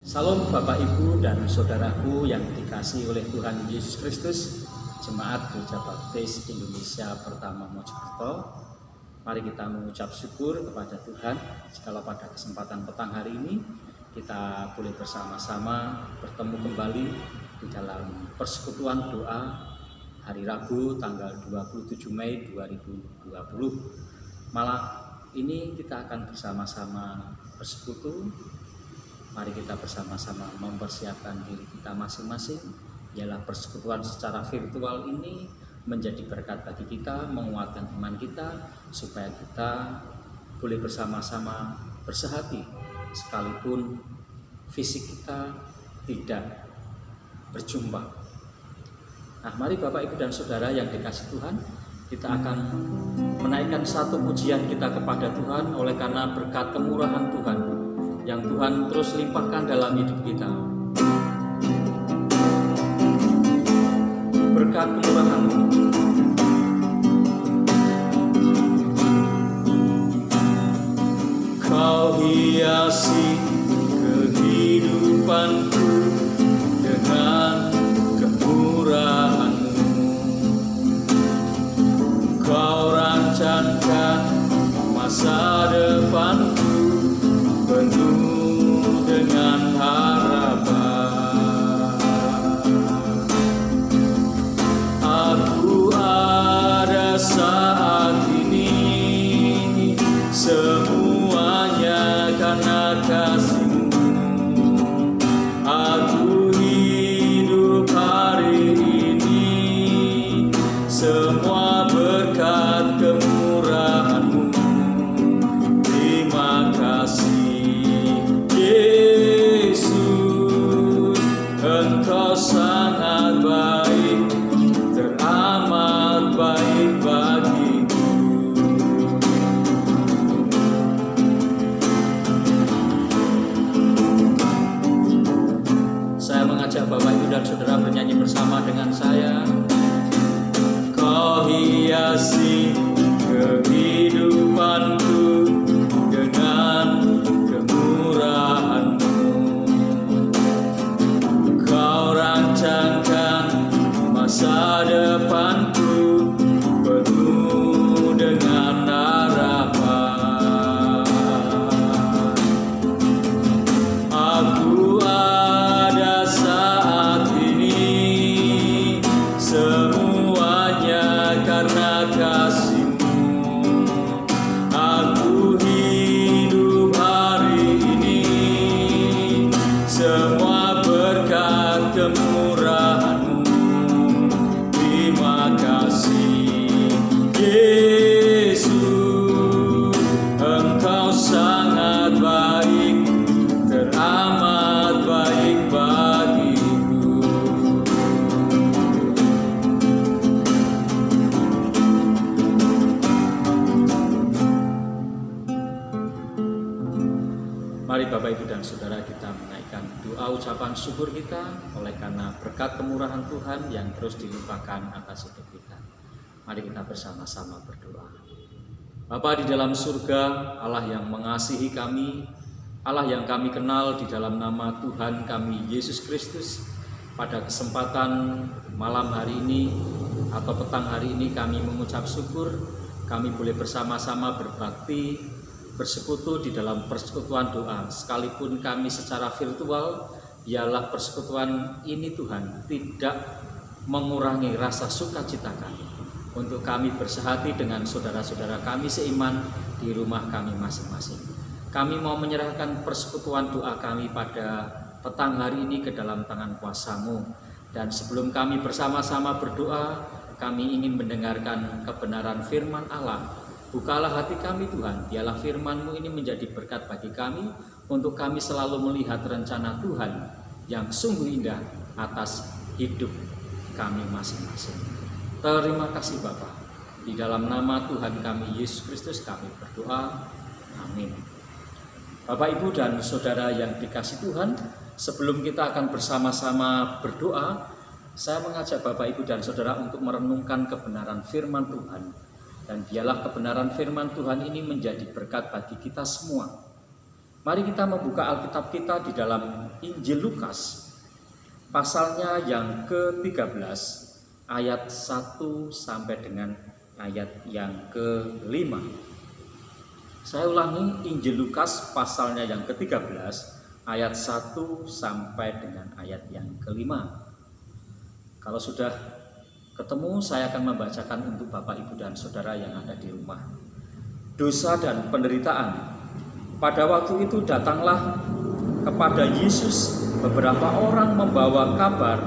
Salam Bapak Ibu dan saudaraku yang dikasihi oleh Tuhan Yesus Kristus, Jemaat Gereja Baptis Indonesia Pertama Mojokerto. Mari kita mengucap syukur kepada Tuhan jikalau pada kesempatan petang hari ini kita boleh bersama-sama bertemu kembali di dalam persekutuan doa hari Rabu tanggal 27 Mei 2020. Malam ini kita akan bersama-sama bersekutu. Mari kita bersama-sama mempersiapkan diri kita masing-masing. Ialah persekutuan secara virtual ini menjadi berkat bagi kita, menguatkan iman kita, supaya kita boleh bersama-sama bersehati sekalipun fisik kita tidak berjumpa. Nah, mari Bapak Ibu dan Saudara yang dikasihi Tuhan, kita akan menaikkan satu pujian kita kepada Tuhan oleh karena berkat kemurahan Tuhan yang Tuhan terus limpahkan dalam hidup kita. Berkat kemurahan-Mu, Kau hiasi kehidupanku dengan kemurahan-Mu. Kau rancangkan masa depanku penuh dengan harapan. Aku ada saat ini, semuanya karena kasih-Mu. Aku hidup hari ini, semua berkat kemurahan-Mu. Terima kasih Yesus, Engkau sangat baik, teramat baik bagiku. Saya mengajak Bapak Ibu dan Saudara bernyanyi bersama dengan saya. Kau hiasi kehidupanku dengan kemurahan-Mu. Kau rancangkan masa depanku penuh dengan harapan. Aku ada saat ini, semuanya karena kasih-Mu. Aku hidup hari ini, semua berkat kemurahan-Mu. Terima kasih Yesus, Engkau sangat baik, teramat baik bagiku. Mari Bapak Ibu dan Saudara kita menaikkan doa ucapan syukur kita oleh karena berkat kemurahan Tuhan yang terus dilimpahkan atas hidup kita. Mari kita bersama-sama berdoa. Bapa di dalam surga, Allah yang mengasihi kami, Allah yang kami kenal di dalam nama Tuhan kami Yesus Kristus, pada kesempatan malam hari ini atau petang hari ini kami mengucap syukur, kami boleh bersama-sama berbakti, bersekutu di dalam persekutuan doa. Sekalipun kami secara virtual, biarlah persekutuan ini Tuhan tidak mengurangi rasa sukacita kami untuk kami bersehati dengan saudara-saudara kami seiman di rumah kami masing-masing. Kami mau menyerahkan persekutuan doa kami pada petang hari ini ke dalam tangan kuasa-Mu. Dan sebelum kami bersama-sama berdoa, kami ingin mendengarkan kebenaran firman Allah. Bukalah hati kami Tuhan, biarlah firman-Mu ini menjadi berkat bagi kami, untuk kami selalu melihat rencana Tuhan yang sungguh indah atas hidup kami masing-masing. Terima kasih Bapa. Di dalam nama Tuhan kami Yesus Kristus kami berdoa. Amin. Bapak Ibu dan Saudara yang dikasihi Tuhan, sebelum kita akan bersama-sama berdoa, saya mengajak Bapak Ibu dan Saudara untuk merenungkan kebenaran firman Tuhan. Dan biarlah kebenaran firman Tuhan ini menjadi berkat bagi kita semua. Mari kita membuka Alkitab kita di dalam Injil Lukas, pasalnya yang ke-13, ayat 1 sampai dengan ayat yang ke-5. Saya ulangi, Injil Lukas pasalnya yang ke-13, ayat 1 sampai dengan ayat yang ke-5. Kalau sudah ketemu, saya akan membacakan untuk Bapak, Ibu, dan Saudara yang ada di rumah. Dosa dan penderitaan. Pada waktu itu datanglah kepada Yesus beberapa orang membawa kabar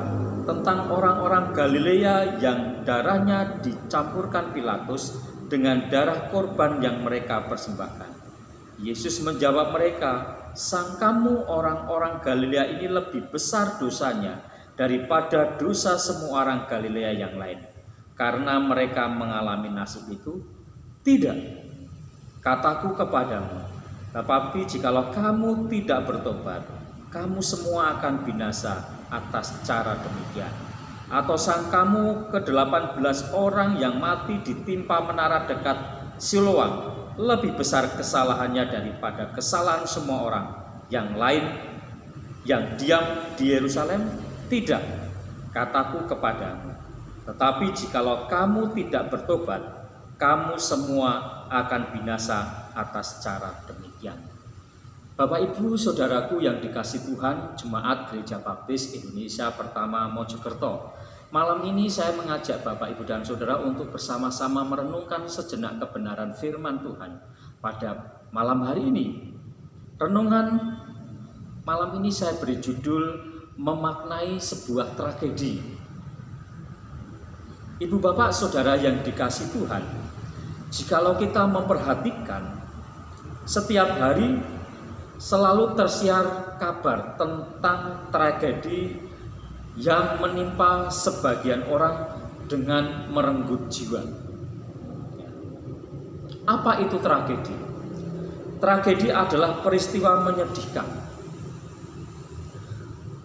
tentang orang-orang Galilea yang darahnya dicampurkan Pilatus dengan darah korban yang mereka persembahkan. Yesus menjawab mereka, "Sangkamu orang-orang Galilea ini lebih besar dosanya daripada dosa semua orang Galilea yang lain, karena mereka mengalami nasib itu? Tidak, kataku kepadamu, tetapi jikalau kamu tidak bertobat, kamu semua akan binasa atas cara demikian. Atau sangkamu ke-18 orang yang mati ditimpa menara dekat Siloam lebih besar kesalahannya daripada kesalahan semua orang yang lain yang diam di Yerusalem? Tidak, kataku kepadamu, tetapi jikalau kamu tidak bertobat, kamu semua akan binasa atas cara demikian." Bapak, Ibu, Saudaraku yang dikasih Tuhan, Jemaat Gereja Baptis Indonesia Pertama Mojokerto, malam ini saya mengajak Bapak, Ibu, dan Saudara untuk bersama-sama merenungkan sejenak kebenaran firman Tuhan pada malam hari ini. Renungan malam ini saya beri judul memaknai sebuah tragedi. Ibu, Bapak, Saudara yang dikasih Tuhan, jikalau kita memperhatikan, setiap hari selalu tersiar kabar tentang tragedi yang menimpa sebagian orang dengan merenggut jiwa. Apa itu tragedi? Tragedi adalah peristiwa menyedihkan.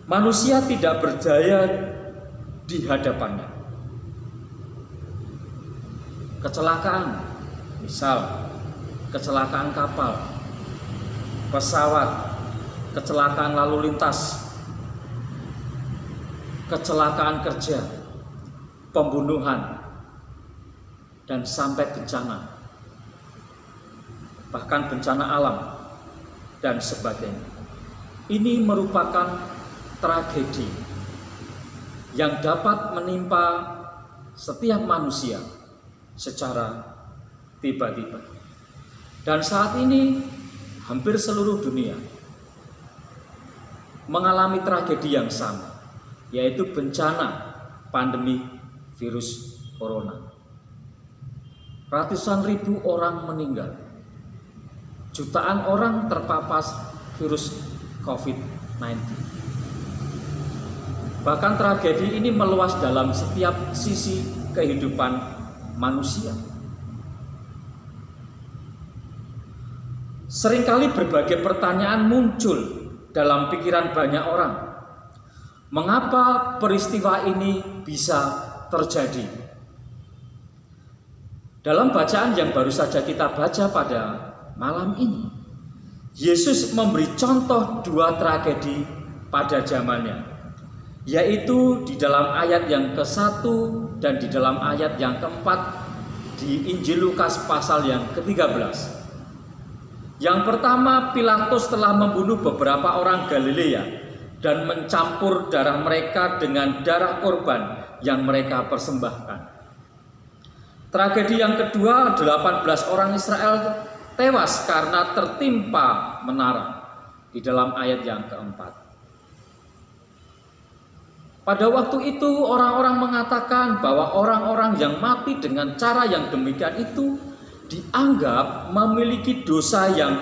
Manusia tidak berdaya di hadapannya. Kecelakaan, misal kecelakaan kapal, pesawat, kecelakaan lalu lintas, kecelakaan kerja, pembunuhan, dan sampai bencana, bahkan bencana alam dan sebagainya. Ini merupakan tragedi yang dapat menimpa setiap manusia secara tiba-tiba. Dan saat ini hampir seluruh dunia mengalami tragedi yang sama, yaitu bencana pandemi virus corona. Ratusan ribu orang meninggal, jutaan orang terpapar virus COVID-19. Bahkan tragedi ini meluas dalam setiap sisi kehidupan manusia. Seringkali berbagai pertanyaan muncul dalam pikiran banyak orang. Mengapa peristiwa ini bisa terjadi? Dalam bacaan yang baru saja kita baca pada malam ini, Yesus memberi contoh dua tragedi pada zamannya, yaitu di dalam ayat yang ke-1 dan di dalam ayat yang ke-4 di Injil Lukas pasal yang ke-13. Yang pertama, Pilatus telah membunuh beberapa orang Galilea dan mencampur darah mereka dengan darah korban yang mereka persembahkan. Tragedi yang kedua, 18 orang Israel tewas karena tertimpa menara di dalam ayat yang ke-4. Pada waktu itu orang-orang mengatakan bahwa orang-orang yang mati dengan cara yang demikian itu dianggap memiliki dosa yang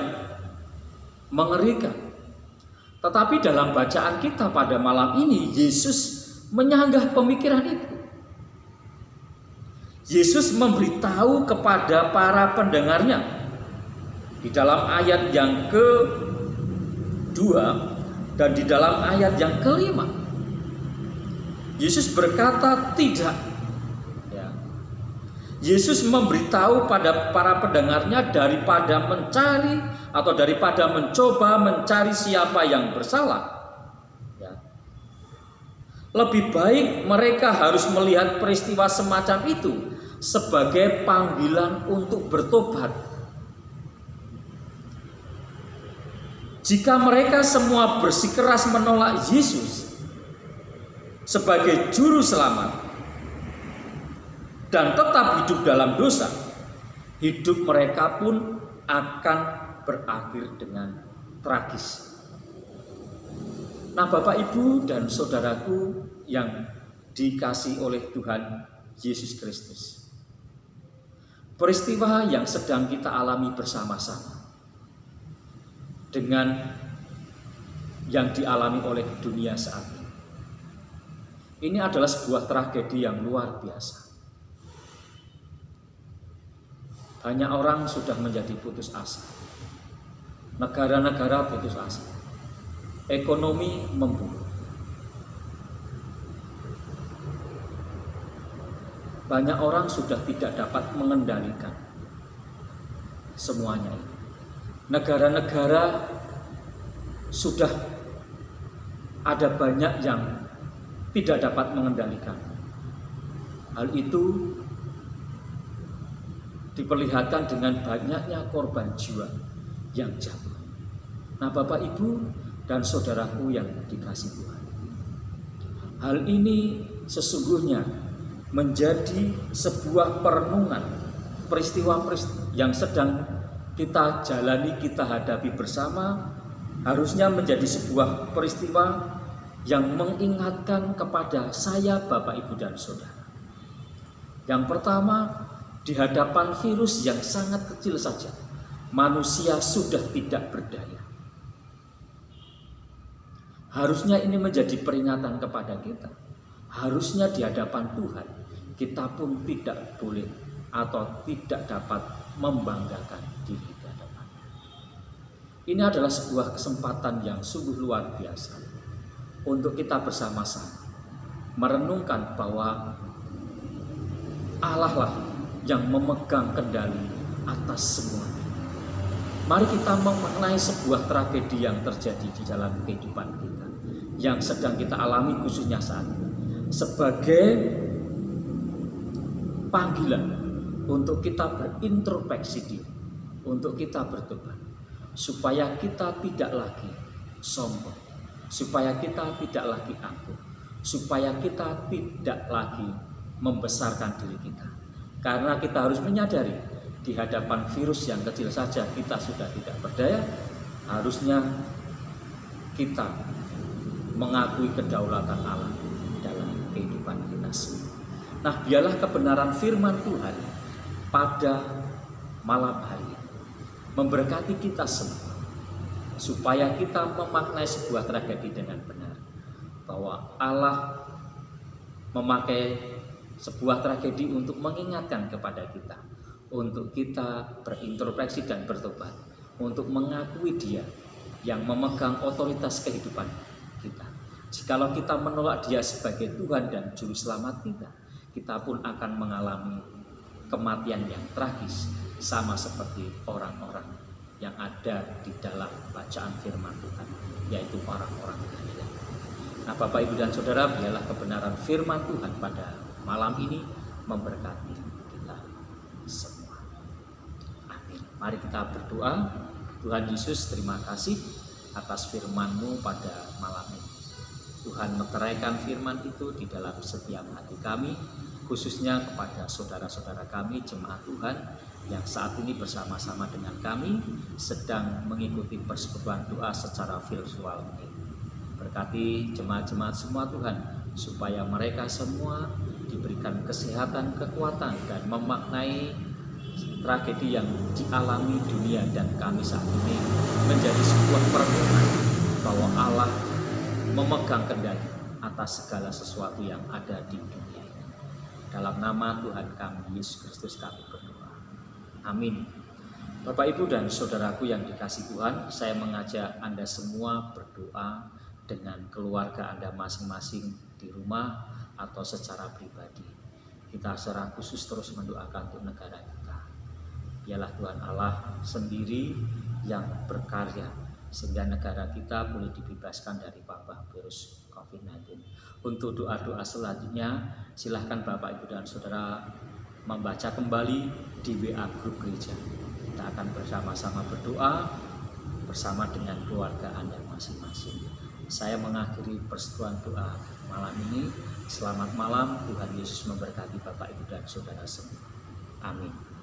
mengerikan. Tetapi dalam bacaan kita pada malam ini, Yesus menyanggah pemikiran itu. Yesus memberitahu kepada para pendengarnya di dalam ayat yang ke-2 dan di dalam ayat yang ke-5. Yesus berkata tidak. Yesus memberitahu pada para pendengarnya daripada mencari atau daripada mencoba mencari siapa yang bersalah, ya, lebih baik mereka harus melihat peristiwa semacam itu sebagai panggilan untuk bertobat. Jika mereka semua bersikeras menolak Yesus sebagai juru selamat dan tetap hidup dalam dosa, hidup mereka pun akan berakhir dengan tragis. Nah, Bapak, Ibu, dan saudaraku yang dikasihi oleh Tuhan Yesus Kristus, peristiwa yang sedang kita alami bersama-sama dengan yang dialami oleh dunia saat ini adalah sebuah tragedi yang luar biasa. Banyak orang sudah menjadi putus asa. Negara-negara putus asa. Ekonomi memburuk. Banyak orang sudah tidak dapat mengendalikan semuanya ini. Negara-negara sudah ada banyak yang tidak dapat mengendalikan. Hal itu diperlihatkan dengan banyaknya korban jiwa yang jatuh. Nah, Bapak, Ibu, dan saudaraku yang dikasihi Tuhan, hal ini sesungguhnya menjadi sebuah perenungan peristiwa-peristiwa yang sedang kita jalani, kita hadapi bersama, harusnya menjadi sebuah peristiwa yang mengingatkan kepada saya, Bapak, Ibu, dan saudara. Yang pertama, di hadapan virus yang sangat kecil saja, manusia sudah tidak berdaya. Harusnya ini menjadi peringatan kepada kita. Harusnya di hadapan Tuhan, kita pun tidak boleh atau tidak dapat membanggakan diri di hadapannya. Ini adalah sebuah kesempatan yang sungguh luar biasa untuk kita bersama-sama merenungkan bahwa Allah lah yang memegang kendali atas semuanya. Mari kita memaknai sebuah tragedi yang terjadi di dalam kehidupan kita, yang sedang kita alami khususnya saat ini, sebagai panggilan untuk kita berintrospeksi diri, untuk kita bertobat, supaya kita tidak lagi sombong, supaya kita tidak lagi angkuh, supaya kita tidak lagi membesarkan diri kita. Karena kita harus menyadari di hadapan virus yang kecil saja kita sudah tidak berdaya. Harusnya kita mengakui kedaulatan Allah dalam kehidupan kita semua. Nah, biarlah kebenaran firman Tuhan pada malam hari ini memberkati kita semua, supaya kita memaknai sebuah tragedi dengan benar, bahwa Allah memakai sebuah tragedi untuk mengingatkan kepada kita, untuk kita berintrospeksi dan bertobat, untuk mengakui Dia yang memegang otoritas kehidupan kita. Jikalau kita menolak Dia sebagai Tuhan dan Juru Selamat kita, kita pun akan mengalami kematian yang tragis, sama seperti orang-orang yang ada di dalam bacaan firman Tuhan, yaitu orang-orang Galilea. Nah, Bapak, Ibu, dan Saudara, biarlah kebenaran firman Tuhan pada malam ini memberkati kita semua. Amin. Mari kita berdoa. Tuhan Yesus, terima kasih atas firman-Mu pada malam ini. Tuhan, meteraikan firman itu di dalam setiap hati kami, khususnya kepada saudara-saudara kami, jemaat Tuhan, yang saat ini bersama-sama dengan kami sedang mengikuti persekutuan doa secara virtual ini. Berkati jemaat-jemaat semua Tuhan, supaya mereka semua diberikan kesehatan, kekuatan, dan memaknai tragedi yang dialami dunia dan kami saat ini menjadi sebuah perenungan bahwa Allah memegang kendali atas segala sesuatu yang ada di dunia ini. Dalam nama Tuhan kami Yesus Kristus kami berdoa. Amin. Bapak, Ibu, dan saudaraku yang dikasihi Tuhan, saya mengajak Anda semua berdoa dengan keluarga Anda masing-masing di rumah atau secara pribadi. kita secara khusus terus mendoakan untuk negara kita. Biarlah Tuhan Allah sendiri yang berkarya sehingga negara kita boleh dibebaskan dari wabah virus COVID-19. Untuk doa-doa selanjutnya, silahkan Bapak, Ibu, dan Saudara membaca kembali di WA grup gereja. Kita akan bersama-sama berdoa bersama dengan keluarga Anda masing-masing. Saya mengakhiri persekutuan doa malam ini. Selamat malam, Tuhan Yesus memberkati Bapak, Ibu, dan Saudara semua. Amin.